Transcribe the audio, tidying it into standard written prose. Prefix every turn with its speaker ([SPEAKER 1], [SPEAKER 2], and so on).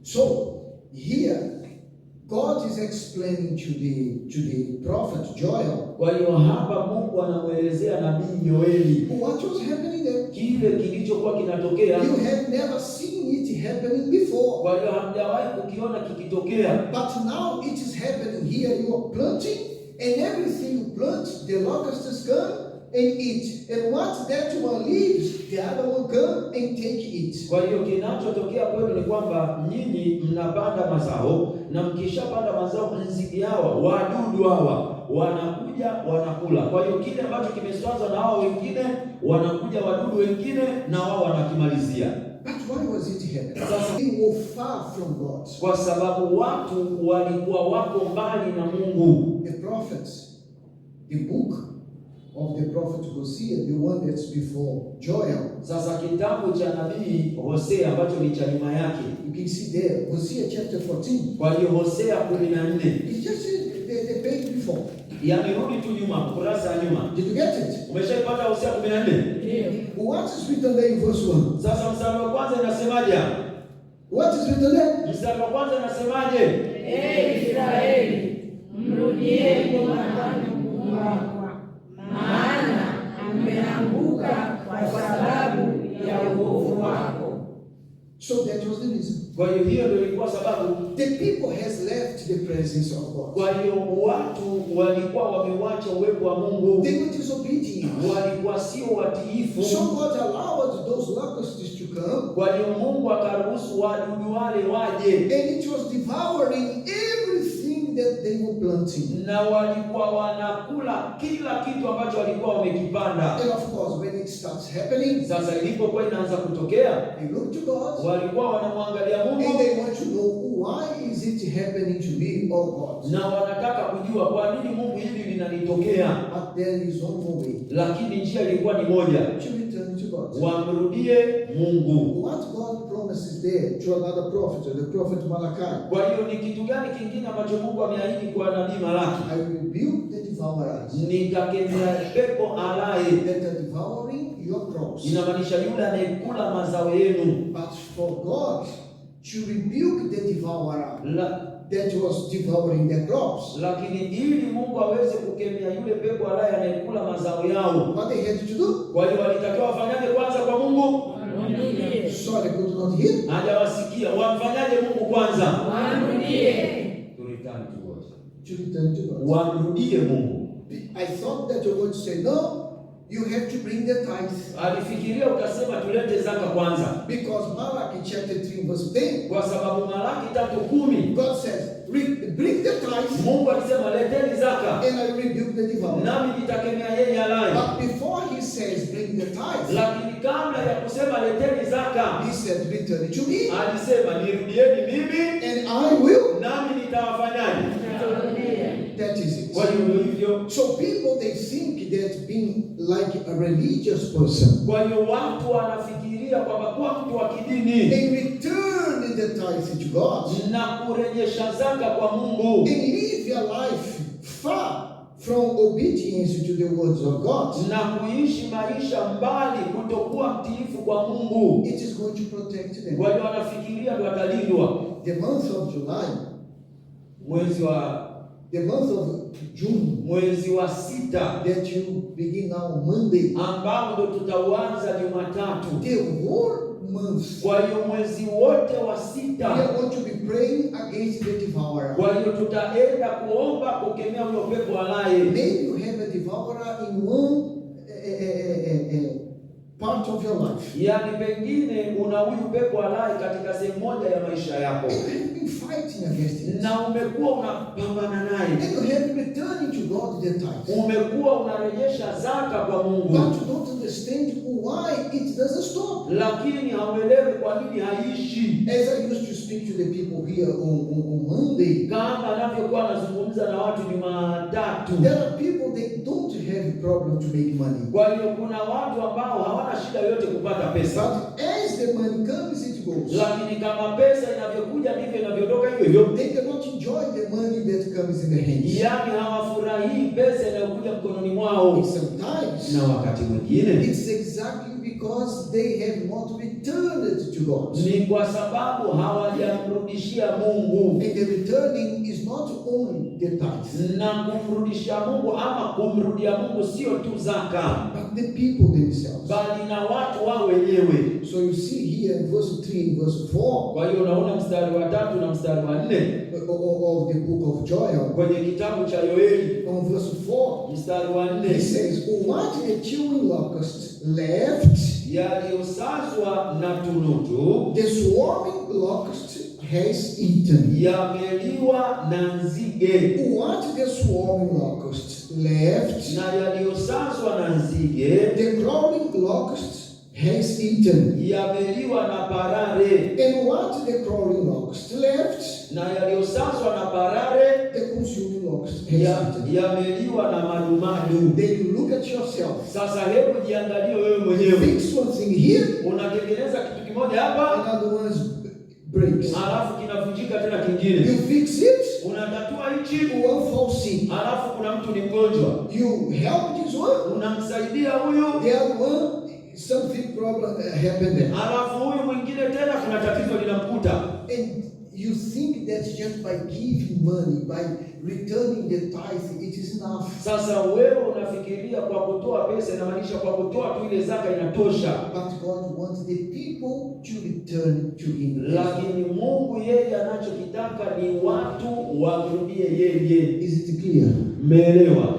[SPEAKER 1] So here God is explaining to the prophet Joel.
[SPEAKER 2] Kwa hiyo hapa Mungu anamuelezea nabii Yoeli
[SPEAKER 1] What was happening there?
[SPEAKER 2] kile kilichokuwa kinatokea.
[SPEAKER 1] You have never seen it happening before.
[SPEAKER 2] Kwa hiyo hamjawahi kukiona kikitokea.
[SPEAKER 1] But now it is happening here. You are planting, and everything you plant, the locusts come and eat. And what that one leaves, the other one come and take it.
[SPEAKER 2] Kwa hiyo kinachotokea kwenu ni kwamba nyinyi mnapanda mazao, na mkishapanda mazao, nzige hawa, wadudu hawa wanakuja wanakula. Kwa hiyo kile ambacho kimeswazwa na hao wengine, wanakuja wadudu wengine na wao wanakimalizia.
[SPEAKER 1] But why was it happening? They were far from God.
[SPEAKER 2] Kwa sababu watu walikuwa wako mbali na Mungu.
[SPEAKER 1] The prophets, the book of the prophet Hosea, the one that's before Joel.
[SPEAKER 2] Sasa kitabu cha nabii Hosea ambacho ni cha nyuma yake.
[SPEAKER 1] You can see there, Hosea chapter 14.
[SPEAKER 2] Kwa hiyo Hosea 14.
[SPEAKER 1] It's just the page before.
[SPEAKER 2] Yamerudi tu nyuma, kurasa ya nyuma.
[SPEAKER 1] Did you get it?
[SPEAKER 2] Umeshaipata Hosea 14?
[SPEAKER 1] Ndio. What is written there in verse 1?
[SPEAKER 2] Sasa mstari wa kwanza inasemaje?
[SPEAKER 1] What is written there?
[SPEAKER 2] Mstari wa kwanza inasemaje?
[SPEAKER 3] Israeli, mrudieni Bwana Mungu wako, maana ameanguka kwa sababu ya uovu wako.
[SPEAKER 1] So that was the reason.
[SPEAKER 2] Kwa hiyo ndio ilikuwa sababu.
[SPEAKER 1] The people has left the presence of God.
[SPEAKER 2] Kwa hiyo watu walikuwa wamewacha uwepo wa Mungu.
[SPEAKER 1] They were disobedient.
[SPEAKER 2] Walikuwa sio watiifu.
[SPEAKER 1] So God allowed those locusts to come.
[SPEAKER 2] Kwa hiyo Mungu akaruhusu wadudu wale waje.
[SPEAKER 1] And it was devouring everything that they were planting.
[SPEAKER 2] Na walikuwa wanakula kila kitu ambacho walikuwa wamekipanda.
[SPEAKER 1] And of course, when it starts happening,
[SPEAKER 2] sasa ilipokuwa inaanza kutokea,
[SPEAKER 1] they look to God.
[SPEAKER 2] Walikuwa wanamwangalia Mungu.
[SPEAKER 1] And they want to know, why is it happening to me, oh God?
[SPEAKER 2] Na wanataka kujua kwa nini Mungu hili linanitokea.
[SPEAKER 1] But there is one more way.
[SPEAKER 2] Lakini njia ilikuwa ni moja.
[SPEAKER 1] To return to God.
[SPEAKER 2] Wamrudie Mungu.
[SPEAKER 1] What God promises there to another prophet, the prophet Malachi.
[SPEAKER 2] Kwa hiyo ni kitu gani kingine ambacho Mungu ameahidi kwa nabii Malaki?
[SPEAKER 1] I will rebuke the devourers.
[SPEAKER 2] Nitakemea pepo alaye.
[SPEAKER 1] That are devouring your crops.
[SPEAKER 2] Inamaanisha yule anayekula mazao yenu.
[SPEAKER 1] But for God to rebuke the devourer that was devouring their crops.
[SPEAKER 2] Lakini ili Mungu aweze kukemea yule pepo alaye anayekula mazao yao,
[SPEAKER 1] what they had to do?
[SPEAKER 2] Kwa hiyo walitakiwa wafanyaje kwanza kwa Mungu?
[SPEAKER 1] Sorry, could not hear.
[SPEAKER 2] Hajawasikia. Wamfanyaje Mungu kwanza?
[SPEAKER 3] Wamrudie.
[SPEAKER 2] To return to God.
[SPEAKER 1] To return to God.
[SPEAKER 2] Wamrudie Mungu.
[SPEAKER 1] I thought that you would say, no, you have to bring the tithe.
[SPEAKER 2] Alifikiria utasema tulete zaka kwanza.
[SPEAKER 1] Because Malachi chapter 3 verse 10.
[SPEAKER 2] Kwa sababu Malaki 3:10.
[SPEAKER 1] God says, bring the tithe.
[SPEAKER 2] Mungu alisema leteni zaka.
[SPEAKER 1] And I rebuke the devourer.
[SPEAKER 2] Nami nitakemea yeye alaye.
[SPEAKER 1] But before he says bring the tithe,
[SPEAKER 2] lakini kabla ya kusema leteni zaka,
[SPEAKER 1] he said return it to me.
[SPEAKER 2] Alisema nirudieni mimi.
[SPEAKER 1] And I will.
[SPEAKER 2] Nami nitawafanyaje?
[SPEAKER 1] That is it.
[SPEAKER 2] Kwa hiyo hivyo.
[SPEAKER 1] So people, they think that being like a religious person.
[SPEAKER 2] Kwa hiyo watu wanafikiria kwamba kuwa mtu wa kidini.
[SPEAKER 1] And return the tithe to God.
[SPEAKER 2] Na kurejesha zaka kwa Mungu.
[SPEAKER 1] And live your life far from obedience to the words of God.
[SPEAKER 2] Na kuishi maisha mbali kutokuwa mtiifu kwa Mungu.
[SPEAKER 1] It is going to protect them.
[SPEAKER 2] Kwa hiyo wanafikiria ndio watalindwa.
[SPEAKER 1] The month of July. The month of June.
[SPEAKER 2] Mwezi wa 6.
[SPEAKER 1] That you begin now Monday.
[SPEAKER 2] Ambao ndo tutauanza Jumatatu.
[SPEAKER 1] The whole month.
[SPEAKER 2] Kwa hiyo mwezi wote wa 6.
[SPEAKER 1] We are going to be praying against the devourer.
[SPEAKER 2] Kwa hiyo tutaenda kuomba kukemea huyo pepo alaye.
[SPEAKER 1] Maybe you have a devourer in one part of your life.
[SPEAKER 2] Yaani pengine una huyu pepo alaye katika sehemu moja ya maisha yako.
[SPEAKER 1] You have been fighting against it.
[SPEAKER 2] Na umekuwa unapambana naye.
[SPEAKER 1] And you have returning to God the tithe.
[SPEAKER 2] Umekuwa unarejesha zaka kwa Mungu.
[SPEAKER 1] But you don't understand why it doesn't stop.
[SPEAKER 2] Lakini hauelewi kwa nini haishi.
[SPEAKER 1] As I used to speak to the people here on Monday.
[SPEAKER 2] Kama anavyokuwa anazungumza na watu Jumatatu.
[SPEAKER 1] There are people, they don't have a problem to make money.
[SPEAKER 2] Kwa hiyo kuna watu ambao hawana shida yote kupata pesa.
[SPEAKER 1] But as the money comes, it goes.
[SPEAKER 2] Lakini kama pesa inavyokuja ndivyo inavyotoka hivyo hivyo.
[SPEAKER 1] They cannot enjoy the money that comes in the hands.
[SPEAKER 2] Yaani hawafurahii pesa inayokuja mkononi mwao.
[SPEAKER 1] Sometimes.
[SPEAKER 2] Na wakati mwingine.
[SPEAKER 1] It's exactly because they have not returned to God.
[SPEAKER 2] Ni kwa sababu hawajamrudishia Mungu.
[SPEAKER 1] And the returning is not only the tithe,
[SPEAKER 2] na kumrudishia Mungu ama kumrudia Mungu sio tu zaka,
[SPEAKER 1] but the people themselves.
[SPEAKER 2] bali na watu wao wenyewe.
[SPEAKER 1] So you see here in verse 3 and verse 4
[SPEAKER 2] Kwa hiyo unaona mstari wa 3 na mstari wa 4
[SPEAKER 1] of the book of Joel,
[SPEAKER 2] kwenye kitabu cha Yoeli
[SPEAKER 1] on verse 4,
[SPEAKER 2] mstari wa
[SPEAKER 1] he
[SPEAKER 2] 4,
[SPEAKER 1] says, what the chewing locust left,
[SPEAKER 2] yaliyosazwa na tunutu
[SPEAKER 1] the swarming locust has eaten.
[SPEAKER 2] yameliwa na nzige.
[SPEAKER 1] What the swarming locust left,
[SPEAKER 2] Na yaliyosazwa na nzige
[SPEAKER 1] the crawling locust has eaten.
[SPEAKER 2] yameliwa na parare.
[SPEAKER 1] And what the crawling locust left,
[SPEAKER 2] Na yaliyosazwa na parare
[SPEAKER 1] the consuming locust has eaten.
[SPEAKER 2] yameliwa na madumadu.
[SPEAKER 1] Then you look at yourself.
[SPEAKER 2] Sasa hebu jiangalie wewe mwenyewe.
[SPEAKER 1] Fix one thing here,
[SPEAKER 2] Unatengeneza kitu kimoja hapa,
[SPEAKER 1] another one breaks.
[SPEAKER 2] alafu kinavunjika tena kingine.
[SPEAKER 1] You fix it,
[SPEAKER 2] Unatatua hichi,
[SPEAKER 1] one falls sick.
[SPEAKER 2] alafu kuna mtu ni mgonjwa.
[SPEAKER 1] You help this one,
[SPEAKER 2] Unamsaidia huyu,
[SPEAKER 1] the other one, something problem happened there.
[SPEAKER 2] alafu huyu mwingine tena kuna tatizo linamkuta.
[SPEAKER 1] And you think that just by giving money, by returning the tithe, it is enough.
[SPEAKER 2] Sasa wewe unafikiria kwa kutoa pesa inamaanisha kwa kutoa tu ile zaka inatosha.
[SPEAKER 1] But God wants the people to return to Him.
[SPEAKER 2] Lakini Mungu yeye anachokitaka ni watu wamrudie yeye.
[SPEAKER 1] Is it clear?
[SPEAKER 2] Mmeelewa?